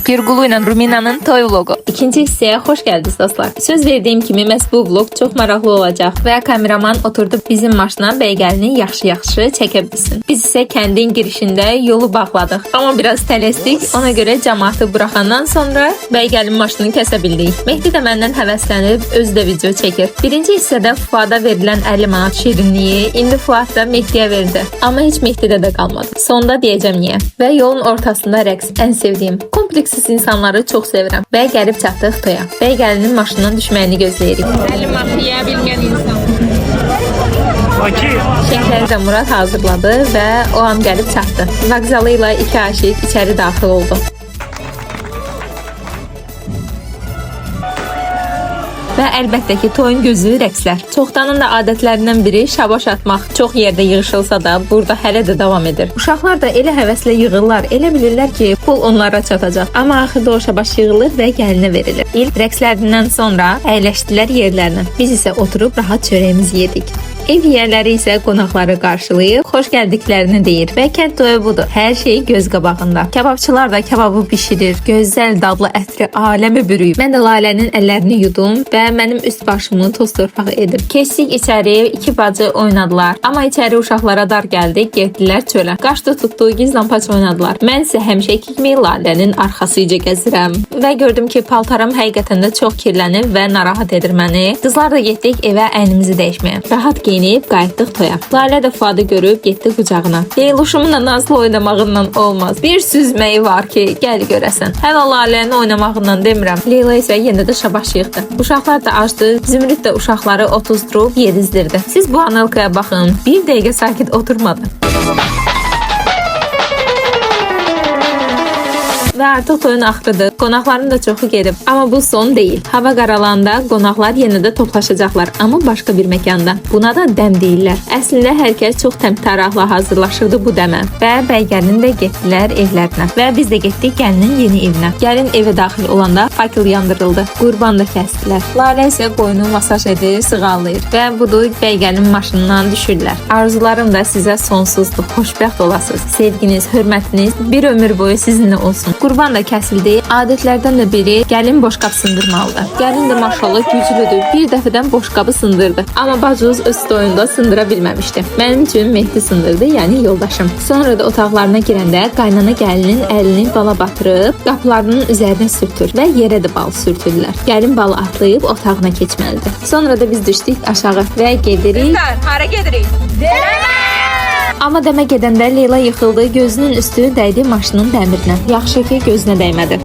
Pirqulu ilə Ruminanın toy vlogu. İkinci hissəyə xoş gəldiniz dostlar. Söz verdiyim kimi məhz bu vlog çox maraqlı olacaq və kameraman oturdu bizim maşına bəygəlini yaxşı-yaxşı çəkə bilsin. Biz isə kəndin girişində yolu bağladıq. Amma biraz tələsdik. Ona görə cəmaatı buraxandan sonra bəygəlin maşını kəsə bildik. Mehdi də məndən həvəslənib özü də video çəkir. Birinci hissədə Fuada verilən 50 manat şirinliyi indi Fuad da Mehdiyə verdi. Amma heç Mehdidə də qalmadı. Sonda deyəcəm niyə. Və yolun ortasında rəqs ən sevdiyim. Kompleksiz insanları çox sevirəm. Və gəlib çatdıq toya. Bəygəlinin maşından düşməyini gözləyirik. 50 manat yeyə bilməyən insan. Şəkləri də Murad hazırladı və o an gəlib çatdı. Vağzalı ilə iki aşiq içəri daxil oldu. Və əlbəttə ki, toyun gözü rəqslər. Çoxdanın da adətlərindən biri şabaş atmaq. Çox yerdə yığışılsa da, burada hələ də davam edir. Uşaqlar da elə həvəslə yığırlar, elə bilirlər ki, pul onlara çatacaq. Amma axırda o şabaş yığılır və gəlinə verilir. İlk rəqslərindən sonra əyləşdilər yerlərinə. Biz isə oturub rahat çörəyimizi yedik. Ev yiyələri isə qonaqları qarşılayıb, xoş gəldiklərini deyir və kənd toyu budur. Hər şey göz qabağında. Kababçılar da kababı bişirir, gözəl dadlı ətri aləmi bürüyüb. Mən də Lalənin əllərini yudum və mənim üst başımı toz torpağı edib. Keçdik içəri, iki bacı oynadılar. Amma içəri uşaqlara dar gəldi, getdilər çölə. Qaşdı tutdu, gizlampaç oynadılar. Mən isə həmişəki kimi Lalənin arxasıca gəzirəm və gördüm ki, paltaram həqiqətən də çox kirlənib və narahat edir məni. Qızlar da getdik evə əynimizi dəyişməyə. Rahat geyinib qayıtdıq toya. Lalə də Fuadı görüb getdi qucağına. Leyluşumla nazlı oynamağından olmaz. Bir süzməyi var ki, gəl görəsən. Hələ Lalənin oynamağından demirəm. Leyla isə yenə də şabaş yığdı. Uşaqlar da açdı. Zümrüd də uşaqları otuzdurub yedizdirdi. Siz bu analkaya baxın. Bir dəqiqə sakit oturmadı. Və artıq toyun axırıdır. Qonaqların da çoxu gedib. Amma bu son deyil. Hava qaralanda qonaqlar yenə də toplaşacaqlar, amma başqa bir məkanda. Buna da dəm deyirlər. Əslində hər kəs çox təmtəraqla hazırlaşırdı bu dəmə. Və bəygəlin də getdilər evlərinə. Və biz də getdik gəlinin yeni evinə. Gəlin evə daxil olanda fakel yandırıldı. Qurban da kəsdilər. Lalə isə qoyunu masaj edir, sığallayır. Və budur bəygəlin maşından düşürlər. Arzularım da sizə sonsuzdur. Xoşbəxt olasınız. Sevginiz, hörmətiniz bir ömür boyu sizinlə olsun. Qurban da kəsildi. Adətlərdən də biri gəlin boşqab sındırmalıdır. Gəlin də maşallah güclüdür. Bir dəfədən boşqabı sındırdı. Amma bacımız öz toyunda sındıra bilməmişdi. Mənim üçün Mehdi sındırdı, yəni yoldaşım. Sonra da otaqlarına girəndə qaynana gəlinin əlini bala batırıb qapılarının üzərinə sürtür və yerə də bal sürtürlər. Gəlin balı atlayıb otağına keçməlidir. Sonra da biz düşdük aşağı və gedirik. Hara gedirik? Amma dəmə gedəndə Leyla yıxıldı, gözünün üstü dəydi maşının dəmirinə. Yaxşı ki, gözünə dəymədi.